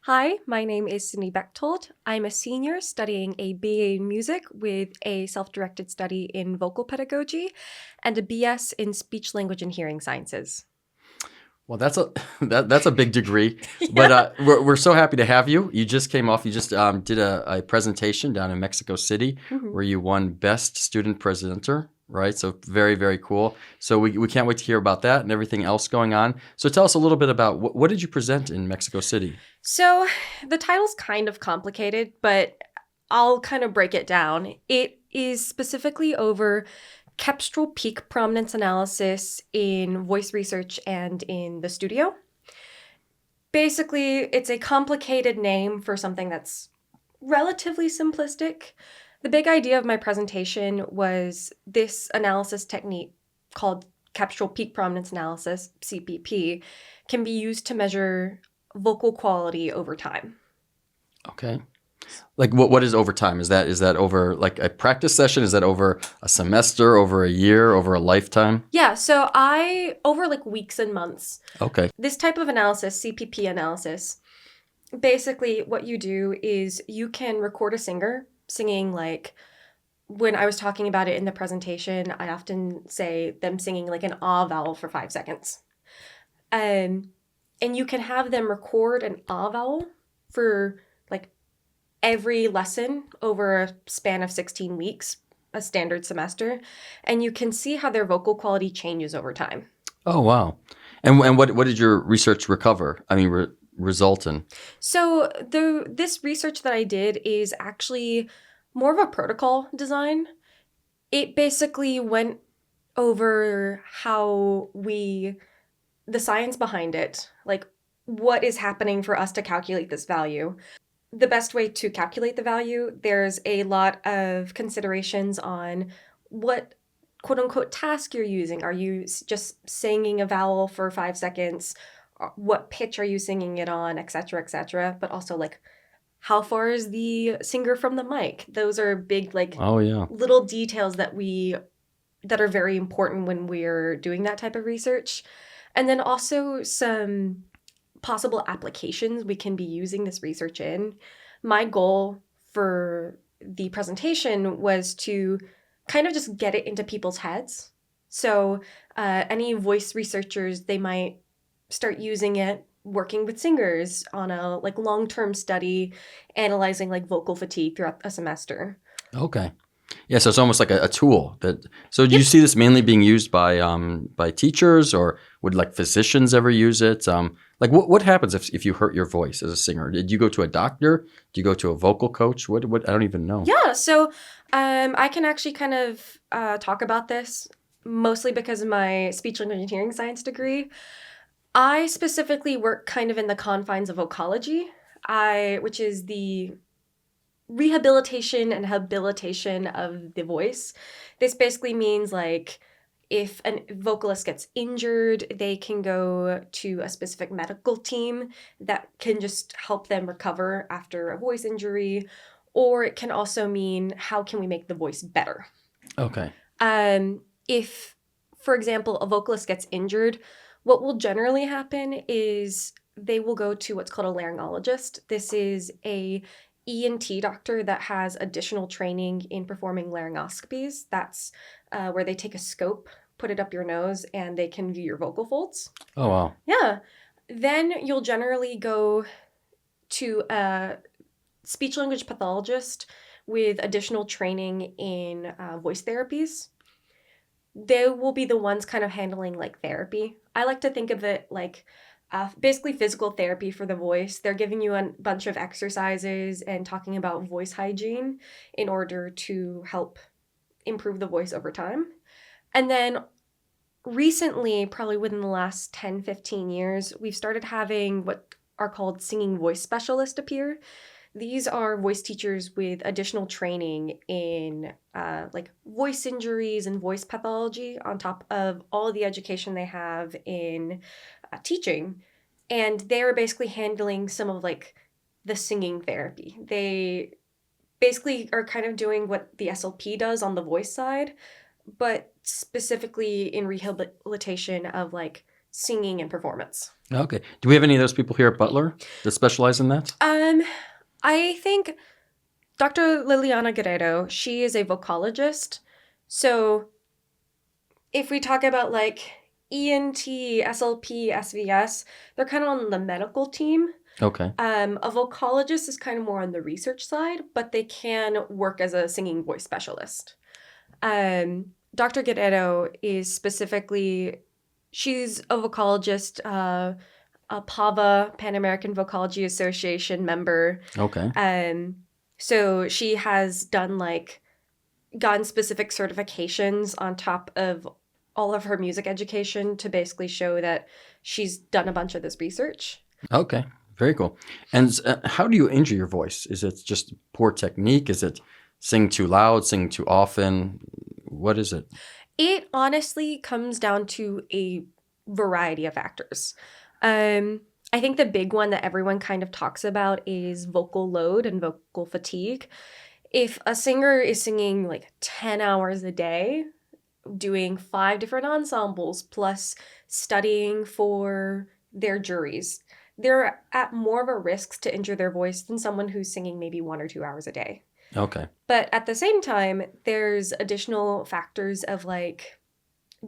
Hi, my name is Sidney Becktold. I'm a senior studying a BA in music with a self-directed study in vocal pedagogy and a BS in speech, language, and hearing sciences. Well, that's a big degree, Yeah. but we're so happy to have you. You just came off. You just did a presentation down in Mexico City where you won Best Student Presenter, right? So very, very cool. So we can't wait to hear about that and everything else going on. So tell us a little bit about what did you present in Mexico City? So the title's kind of complicated, but I'll kind of break it down. It is specifically over Cepstral Peak Prominence Analysis in voice research and in the studio. Basically, it's a complicated name for something that's relatively simplistic. The big idea of my presentation was this analysis technique called Cepstral Peak Prominence Analysis, CPP, can be used to measure vocal quality over time. Okay. Like what is over time? Is that over like a practice session? Is that over a semester, over a year, over a lifetime? Yeah, so over like weeks and months. Okay. This type of analysis, CPP analysis, basically what you do is you can record a singer singing, like when I was talking about it in the presentation, I often say them singing like an ah vowel for 5 seconds. And you can have them record an ah vowel for like every lesson over a span of 16 weeks, a standard semester, and you can see how their vocal quality changes over time. Oh, wow. And what did your research recover? I mean, result in? So this research that I did is actually more of a protocol design. It basically went over how the science behind it, like what is happening for us to calculate this value. The best way to calculate the value, there's a lot of considerations on what quote unquote task you're using. Are you just singing a vowel for 5 seconds? What pitch are you singing it on, etc., etc. But also like how far is the singer from the mic? Those are big like Oh, yeah. little details that are very important when we're doing that type of research. And then also some possible applications we can be using this research in. My goal for the presentation was to kind of just get it into people's heads. So any voice researchers, they might start using it working with singers on a like long-term study, analyzing like vocal fatigue throughout a semester. Okay. Yeah, so it's almost like a tool that. So do you Yep. see this mainly being used by teachers, or would like physicians ever use it? Like what happens if you hurt your voice as a singer? Did you go to a doctor? Do you go to a vocal coach? What I don't even know. Yeah, so I can actually kind of talk about this mostly because of my speech language and hearing science degree. I specifically work kind of in the confines of vocology, which is the rehabilitation and habilitation of the voice. This basically means like if a vocalist gets injured, they can go to a specific medical team that can just help them recover after a voice injury. Or it can also mean how can we make the voice better? Okay. If, for example, a vocalist gets injured, what will generally happen is they will go to what's called a laryngologist. This is a ENT doctor that has additional training in performing laryngoscopies. That's where they take a scope, put it up your nose, and they can view your vocal folds. Oh, wow. Yeah. Then you'll generally go to a speech language pathologist with additional training in voice therapies. They will be the ones kind of handling like therapy. I like to think of it like basically physical therapy for the voice. They're giving you a bunch of exercises and talking about voice hygiene in order to help improve the voice over time. And then recently, probably within the last 10, 15 years, we've started having what are called singing voice specialists appear. These are voice teachers with additional training in like voice injuries and voice pathology on top of all of the education they have in teaching. And they're basically handling some of like the singing therapy. They basically are kind of doing what the SLP does on the voice side, but specifically in rehabilitation of like singing and performance. Okay. Do we have any of those people here at Butler that specialize in that? I think Dr. Liliana Guerrero, she is a vocologist. So if we talk about like ENT, SLP, SVS, they're kind of on the medical team. Okay. A vocologist is kind of more on the research side, but they can work as a singing voice specialist. Dr. Guerrero is specifically, she's a vocologist, a PAVA, Pan-American Vocology Association member. Okay. So she has done gotten specific certifications on top of all of her music education to basically show that she's done a bunch of this research. Okay. Very cool. And how do you injure your voice? Is it just poor technique? Is it sing too loud, sing too often? What is it? It honestly comes down to a variety of factors. I think the big one that everyone kind of talks about is vocal load and vocal fatigue. If a singer is singing 10 hours a day, doing 5 different ensembles, plus studying for their juries, they're at more of a risk to injure their voice than someone who's singing maybe 1 or 2 hours a day. Okay. But at the same time, there's additional factors of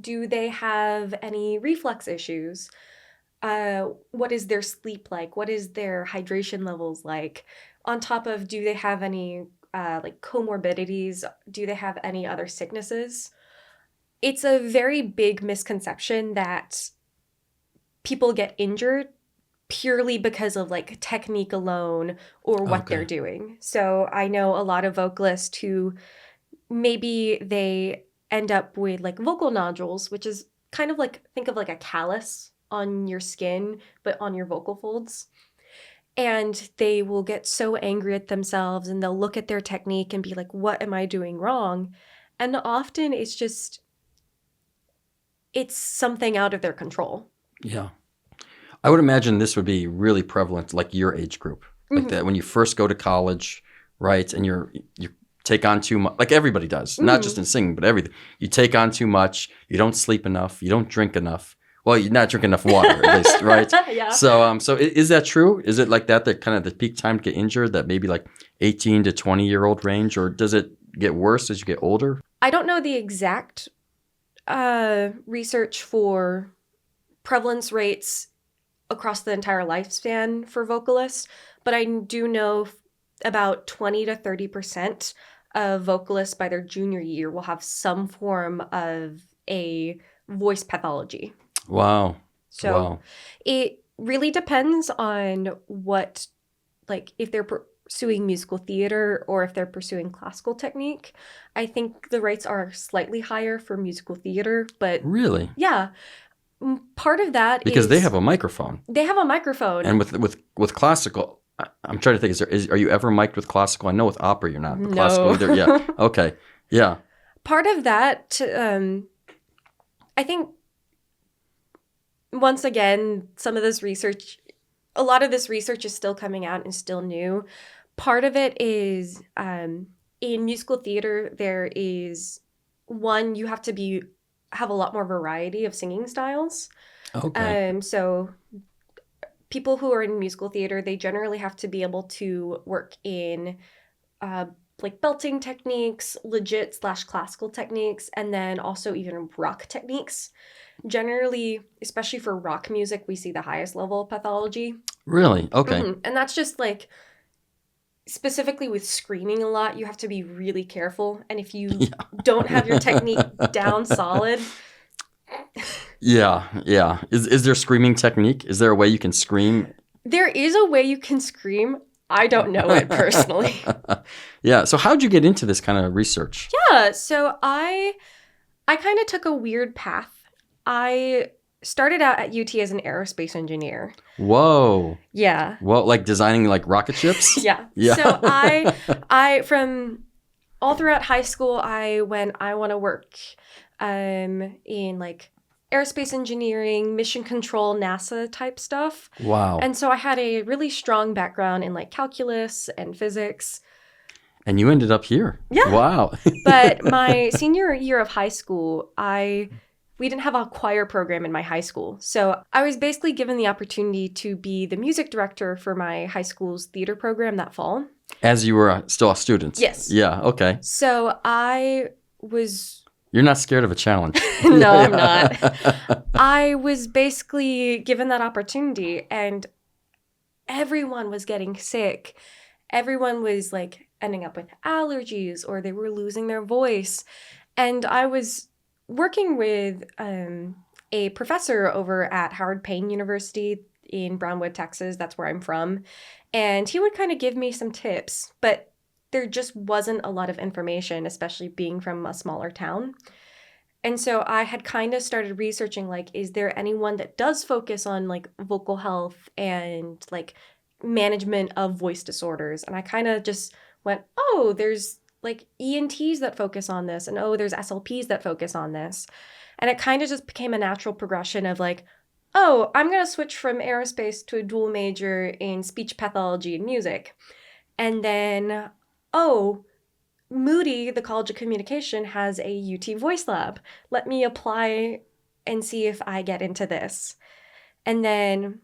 do they have any reflux issues? What is their sleep like? What is their hydration levels like? On top of, do they have any comorbidities? Do they have any other sicknesses? It's a very big misconception that people get injured purely because of technique alone or what they're doing. So I know a lot of vocalists who maybe they end up with vocal nodules, which is kind of think of a callus on your skin, but on your vocal folds. And they will get so angry at themselves and they'll look at their technique and be like, what am I doing wrong? And often it's something out of their control. Yeah. I would imagine this would be really prevalent, like your age group, that when you first go to college, right? And you take on too much, like everybody does, not just in singing, but everything. You take on too much. You don't sleep enough. You don't drink enough. Well, you're not drinking enough water, at least, right? Yeah. So is that true? Is it like that kind of the peak time to get injured, that maybe 18 to 20-year-old range, or does it get worse as you get older? I don't know the exact research for prevalence rates across the entire lifespan for vocalists, but I do know about 20 to 30% of vocalists by their junior year will have some form of a voice pathology. Wow. So it really depends on what, if they're pursuing musical theater or if they're pursuing classical technique. I think the rates are slightly higher for musical theater, but... Really? Yeah. Part of that because they have a microphone. They have a microphone. And with classical, I'm trying to think, are you ever mic'd with classical? I know with opera you're not, but classical either. Yeah. Okay. Yeah. Part of that, I think, once again, a lot of this research is still coming out and still new. Part of it is in musical theater, there is you have to have a lot more variety of singing styles. Okay. So people who are in musical theater, they generally have to be able to work in belting techniques, legit / classical techniques, and then also even rock techniques. Generally, especially for rock music, we see the highest level of pathology. Really? Okay. Mm-hmm. And that's just specifically with screaming a lot, you have to be really careful. And if you don't have your technique down solid. Yeah. Is there screaming technique? Is there a way you can scream? There is a way you can scream. I don't know it personally. Yeah. So how'd you get into this kind of research? Yeah. So I kind of took a weird path. I started out at UT as an aerospace engineer. Whoa. Yeah. Well, designing rocket ships? Yeah. So I from all throughout high school, I want to work in aerospace engineering, mission control, NASA type stuff. Wow. And so I had a really strong background in calculus and physics. And you ended up here. Yeah. Wow. But my senior year of high school, I we didn't have a choir program in my high school. So I was basically given the opportunity to be the music director for my high school's theater program that fall. As you were still a student? Yes. Yeah, okay. So I was... You're not scared of a challenge? No, I'm not. I was basically given that opportunity, and everyone was getting sick. Everyone was like ending up with allergies, or they were losing their voice. And I was working with a professor over at Howard Payne University in Brownwood, Texas. That's where I'm from. And he would kind of give me some tips, but there just wasn't a lot of information, especially being from a smaller town. And so I had kind of started researching, like, is there anyone that does focus on like vocal health and like management of voice disorders? And I kind of just went, oh, there's like ENTs that focus on this, and oh, there's SLPs that focus on this. And it kind of just became a natural progression of like, oh, I'm going to switch from aerospace to a dual major in speech pathology and music. And then, oh, Moody, the College of Communication, has a UT Voice Lab. Let me apply and see if I get into this. And then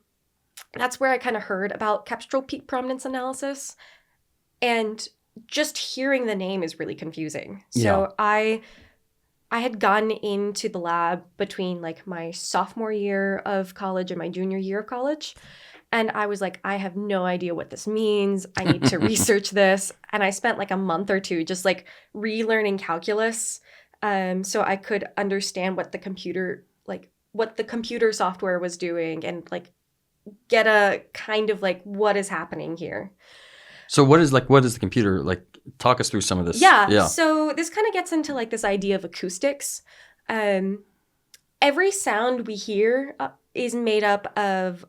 that's where I kind of heard about Cepstral Peak Prominence Analysis. And just hearing the name is really confusing. So I had gotten into the lab between like my sophomore year of college and my junior year of college. And I was like, I have no idea what this means. I need to research this. And I spent like a month or two just like relearning calculus, so I could understand what the computer software was doing, and like get a kind of like what is happening here. So what is the computer like? Talk us through some of this. Yeah. So this kind of gets into like this idea of acoustics. Every sound we hear is made up of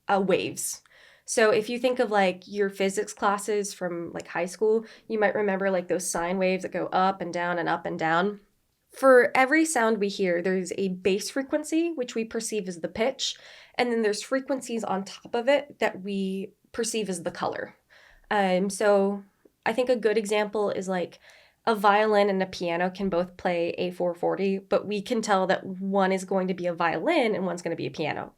waves. So if you think of like your physics classes from like high school, you might remember like those sine waves that go up and down and up and down. For every sound we hear, there's a base frequency, which we perceive as the pitch, and then there's frequencies on top of it that we perceive as the color. So I think a good example is like a violin and a piano can both play a 440, but we can tell that one is going to be a violin and one's going to be a piano.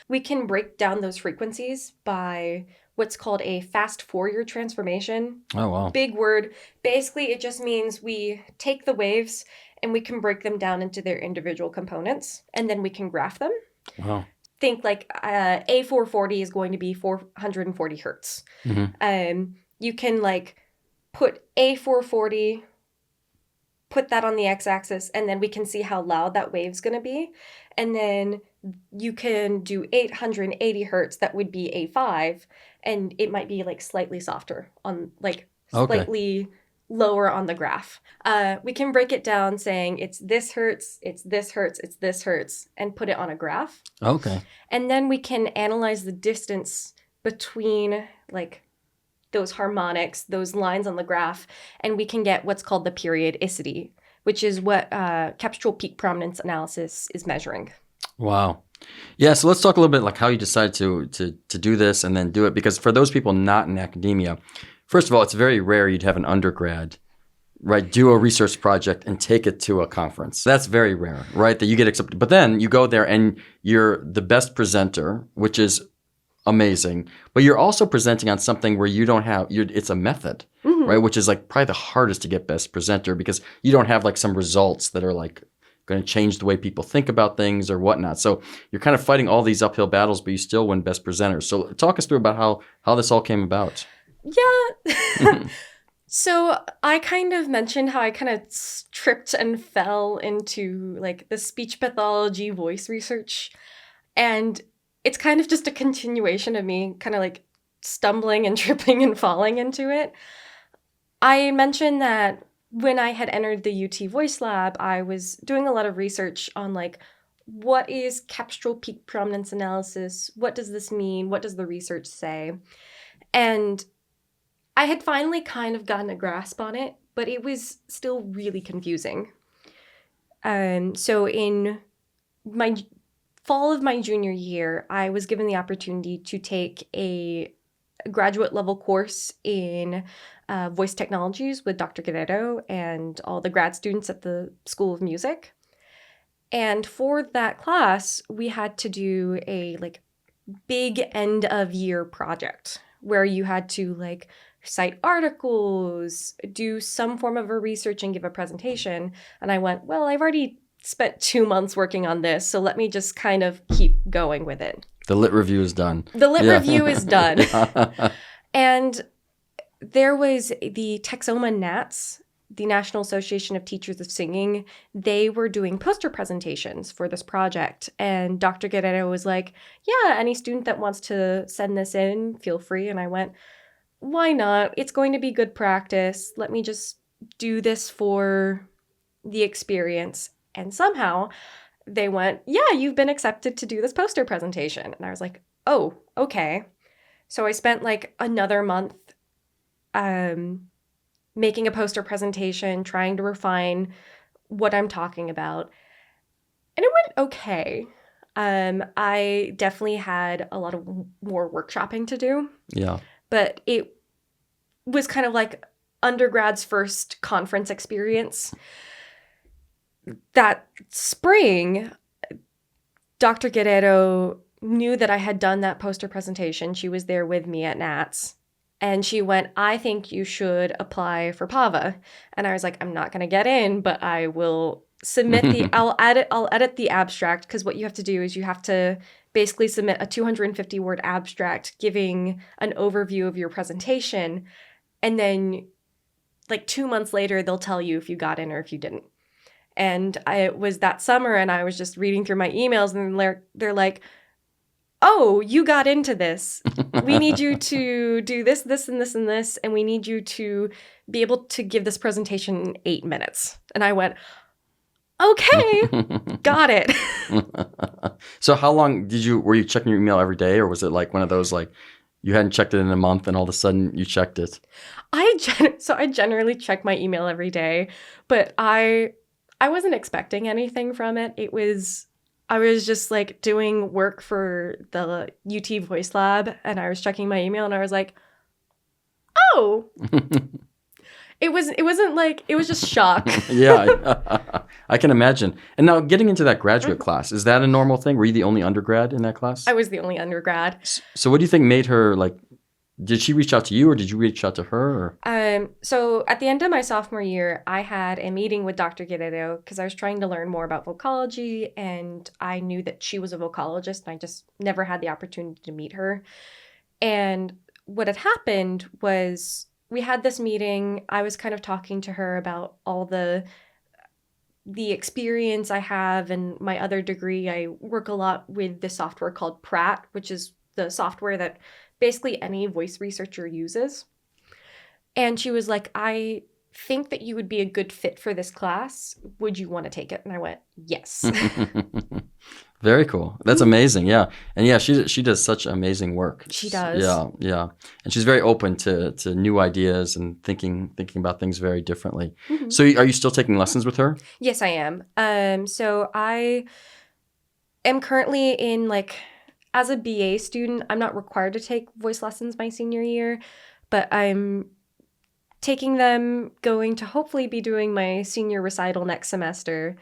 We can break down those frequencies by what's called a fast Fourier transformation. Oh, wow. Big word. Basically, it just means we take the waves and we can break them down into their individual components, and then we can graph them. Wow. Think like a 440 is going to be 440 hertz. Mm-hmm. You can like put a 440, put that on the x-axis, and then we can see how loud that wave's going to be. And then you can do 880 hertz, that would be A5, and it might be like slightly softer on like slightly lower on the graph. We can break it down saying it's this hertz, it's this hertz, it's this hertz, and put it on a graph. Okay. And then we can analyze the distance between like those harmonics, those lines on the graph, and we can get what's called the periodicity, which is what Cepstral Peak Prominence Analysis is measuring. Wow. Yeah, so let's talk a little bit like how you decided to do this and then do it, because for those people not in academia, first of all, it's very rare you'd have an undergrad, right, do a research project and take it to a conference. That's very rare, right, that you get accepted. But then you go there and you're the best presenter, which is amazing, but you're also presenting on something where you don't have, it's a method, mm-hmm. right, which is like probably the hardest to get best presenter, because you don't have like some results that are like going to change the way people think about things or whatnot. So you're kind of fighting all these uphill battles, but you still win best presenter. So talk us through about how this all came about. Yeah. So I kind of mentioned how I kind of tripped and fell into like the speech pathology voice research. And it's kind of just a continuation of me kind of like stumbling and tripping and falling into it. I mentioned that when I had entered the UT Voice Lab, I was doing a lot of research on like, what is Cepstral Peak Prominence Analysis? What does this mean? What does the research say? And I had finally kind of gotten a grasp on it, but it was still really confusing. So in my fall of my junior year, I was given the opportunity to take a graduate level course in voice technologies with Dr. Guerrero and all the grad students at the School of Music. And for that class, we had to do a like big end of year project where you had to like cite articles, do some form of a research and give a presentation. And I went, well, I've already spent 2 months working on this, so let me just kind of keep going with it. The lit review is done. The lit review is done. And there was the Texoma Nats, the National Association of Teachers of Singing. They were doing poster presentations for this project. And Dr. Guerrero was like, yeah, any student that wants to send this in, feel free. And I went, why not? It's going to be good practice. Let me just do this for the experience. And somehow they went, yeah, you've been accepted to do this poster presentation. And I was like, oh, okay. So I spent like another month making a poster presentation, trying to refine what I'm talking about. And it went okay. I definitely had a lot of more workshopping to do. Yeah. But it was kind of like undergrad's first conference experience. That spring, Dr. Guerrero knew that I had done that poster presentation. She was there with me at Nats. And she went, I think you should apply for PAVA. And I was like, I'm not going to get in, but I will submit I'll edit the abstract, because what you have to do is you have to basically submit a 250-word abstract giving an overview of your presentation. And then like 2 months later, they'll tell you if you got in or if you didn't. And it was that summer, and I was just reading through my emails, and they're like, oh, you got into this. We need you to do this, this, and this, and this, and we need you to be able to give this presentation in 8 minutes. And I went, okay, got it. So how long were you checking your email every day, or was it like one of those like you hadn't checked it in a month and all of a sudden you checked it? So I generally check my email every day, but I wasn't expecting anything from it. I was just like doing work for the UT Voice Lab, and I was checking my email, and I was like, oh. It wasn't like, it was just shock. Yeah, I can imagine. And now getting into that graduate class, is that a normal thing? Were you the only undergrad in that class? I was the only undergrad. So what do you think made her like, did she reach out to you, or did you reach out to her? Or? So at the end of my sophomore year, I had a meeting with Dr. Guerrero because I was trying to learn more about vocology, and I knew that she was a vocologist, and I just never had the opportunity to meet her. And what had happened was we had this meeting. I was kind of talking to her about all the experience I have and my other degree. I work a lot with this software called Pratt, which is the software that basically any voice researcher uses. And she was like, I think that you would be a good fit for this class. Would you want to take it? And I went, yes. Very cool. That's amazing. Yeah. And yeah, she does such amazing work. She does. Yeah. And she's very open to new ideas and thinking about things very differently. Mm-hmm. So are you still taking lessons with her? Yes, I am. So I am currently in like, as a BA student, I'm not required to take voice lessons my senior year, but I'm taking them, going to hopefully be doing my senior recital next semester,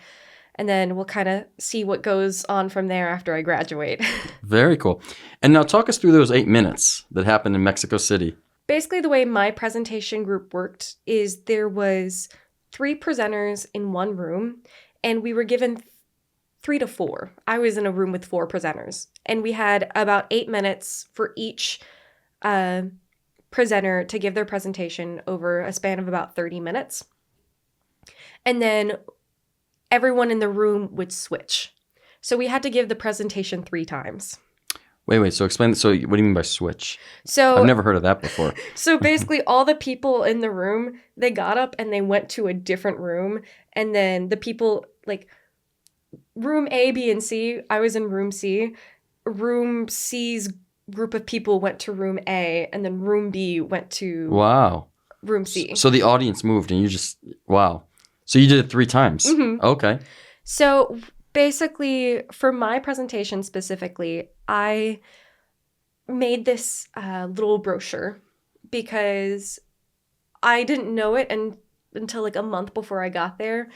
and then we'll kind of see what goes on from there after I graduate. Very cool. And now talk us through those 8 minutes that happened in Mexico City. Basically, the way my presentation group worked is there was 3 presenters in one room, and we were given 3 to 4. I was in a room with 4 presenters, and we had about 8 minutes for each presenter to give their presentation over a span of about 30 minutes. And then everyone in the room would switch. So we had to give the presentation 3 times. Wait. So explain. So what do you mean by switch? So I've never heard of that before. So basically all the people in the room, they got up and they went to a different room. And then the people like room A, B, and C, I was in room C. Room C's group of people went to room A, and then room B went to room C. So the audience moved, and you just, wow. So you did it 3 times. Mm-hmm. Okay. So basically, for my presentation specifically, I made this little brochure because I didn't know it until like a month before I got there.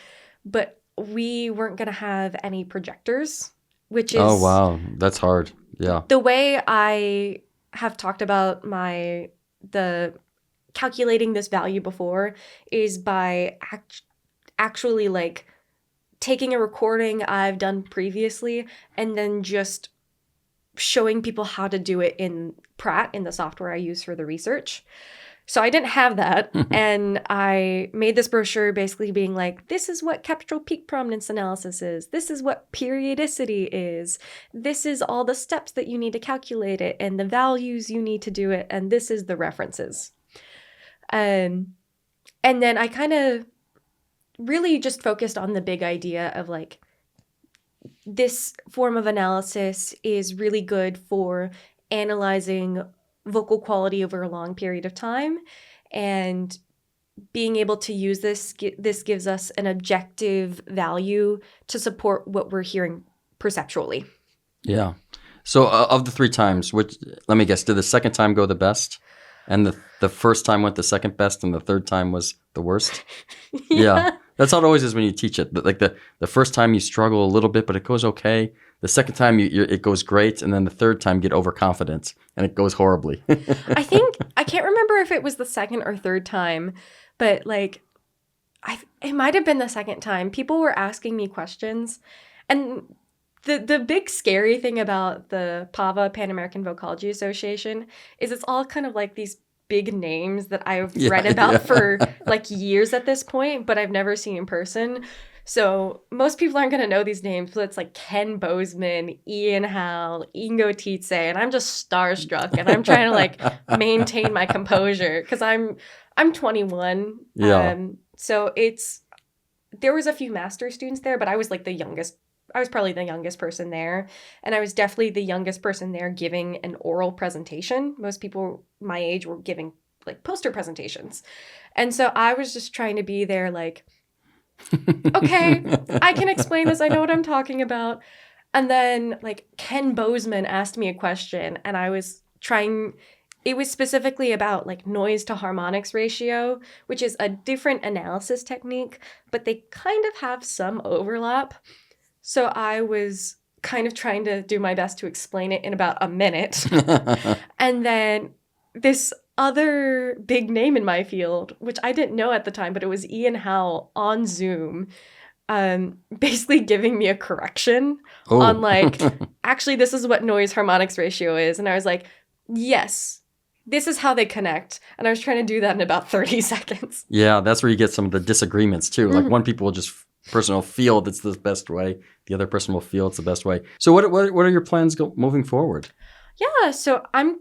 But we weren't going to have any projectors, which Oh, is wow. That's hard. Yeah. the way I have talked about the calculating this value before is by actually like taking a recording I've done previously and then just showing people how to do it in Pratt, in the software I use for the research. So I didn't have that, and I made this brochure basically being like, this is what Cepstral Peak Prominence analysis is. This is what periodicity is. This is all the steps that you need to calculate it and the values you need to do it, and this is the references. And then I kind of really just focused on the big idea of like, this form of analysis is really good for analyzing vocal quality over a long period of time, and being able to use this gives us an objective value to support what we're hearing perceptually. Yeah. So of the 3 times, which, let me guess, did the second time go the best? And the first time went the second best, and the third time was the worst? Yeah. That's how it always is when you teach it. Like the first time you struggle a little bit, but it goes okay. The second time it goes great, and then the third time you get overconfident, and it goes horribly. I can't remember if it was the second or third time, but like, it might have been the second time. People were asking me questions, and the big scary thing about the PAVA, Pan-American Vocology Association, is it's all kind of like these big names that I've read about for like years at this point, but I've never seen in person. So most people aren't going to know these names, but it's like Ken Bozeman, Ian Howell, Ingo Tietze, and I'm just starstruck, and I'm trying to like maintain my composure because I'm 21. Yeah. So there was a few master students there, but I was like the youngest. I was probably the youngest person there, and I was definitely the youngest person there giving an oral presentation. Most people my age were giving like poster presentations. And so I was just trying to be there like, okay, I can explain this. I know what I'm talking about. And then like Ken Bozeman asked me a question, and I was trying, it was specifically about like noise to harmonics ratio, which is a different analysis technique, but they kind of have some overlap. So I was kind of trying to do my best to explain it in about a minute. And then this other big name in my field, which I didn't know at the time, but it was Ian Howell on Zoom, basically giving me a correction on like, actually, this is what noise harmonics ratio is. And I was like, yes, this is how they connect. And I was trying to do that in about 30 seconds. Yeah, that's where you get some of the disagreements too. Like one person will feel that's the best way. The other person will feel it's the best way. So what are your plans moving forward? Yeah, so I'm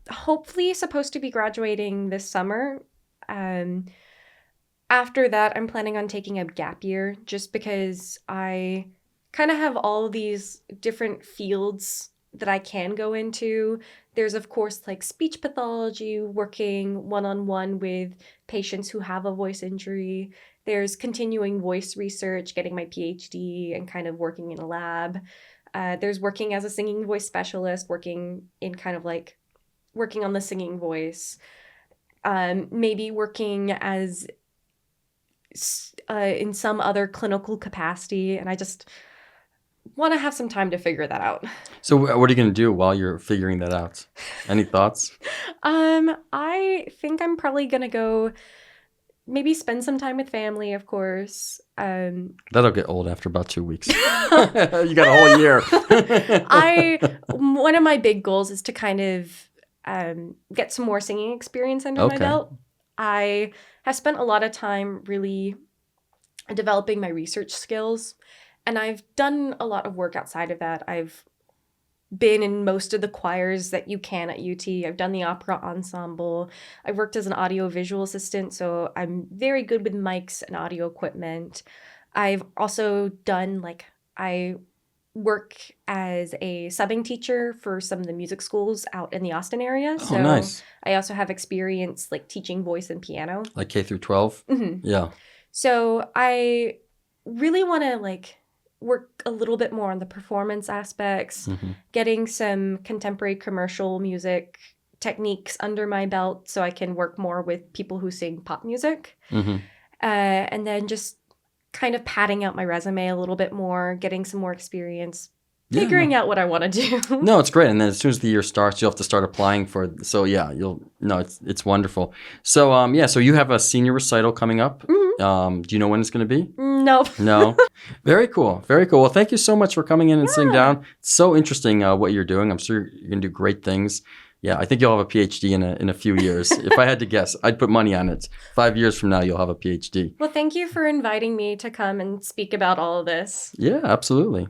hopefully supposed to be graduating this summer. After that, I'm planning on taking a gap year just because I kind of have all these different fields that I can go into. There's, of course, like speech pathology, working one-on-one with patients who have a voice injury. There's continuing voice research, getting my PhD and kind of working in a lab. There's working as a singing voice specialist, working on the singing voice. Maybe working as in some other clinical capacity. And I just want to have some time to figure that out. So what are you going to do while you're figuring that out? Any thoughts? I think I'm probably going to go maybe spend some time with family, of course. That'll get old after about 2 weeks. You got a whole year. One of my big goals is to kind of get some more singing experience under my belt. I have spent a lot of time really developing my research skills, and I've done a lot of work outside of that. I've been in most of the choirs that you can at UT. I've done the opera ensemble. I've worked as an audio-visual assistant, so I'm very good with mics and audio equipment. I've also done, I work as a subbing teacher for some of the music schools out in the Austin area. So nice. I also have experience, teaching voice and piano. Like K through 12? Mm-hmm. Yeah. So I really want to, work a little bit more on the performance aspects, getting some contemporary commercial music techniques under my belt so I can work more with people who sing pop music. And then just kind of padding out my resume a little bit more, getting some more experience, Yeah, figuring out what I want to do. No, it's great. And then as soon as the year starts, you'll have to start applying for. So yeah, it's wonderful. So so you have a senior recital coming up. Do you know when it's going to be? Nope. No. Very cool. Very cool. Well, thank you so much for coming in and sitting down. It's so interesting what you're doing. I'm sure you're going to do great things. Yeah, I think you'll have a PhD in a few years. If I had to guess, I'd put money on it. 5 years from now, you'll have a PhD. Well, thank you for inviting me to come and speak about all of this. Yeah, absolutely.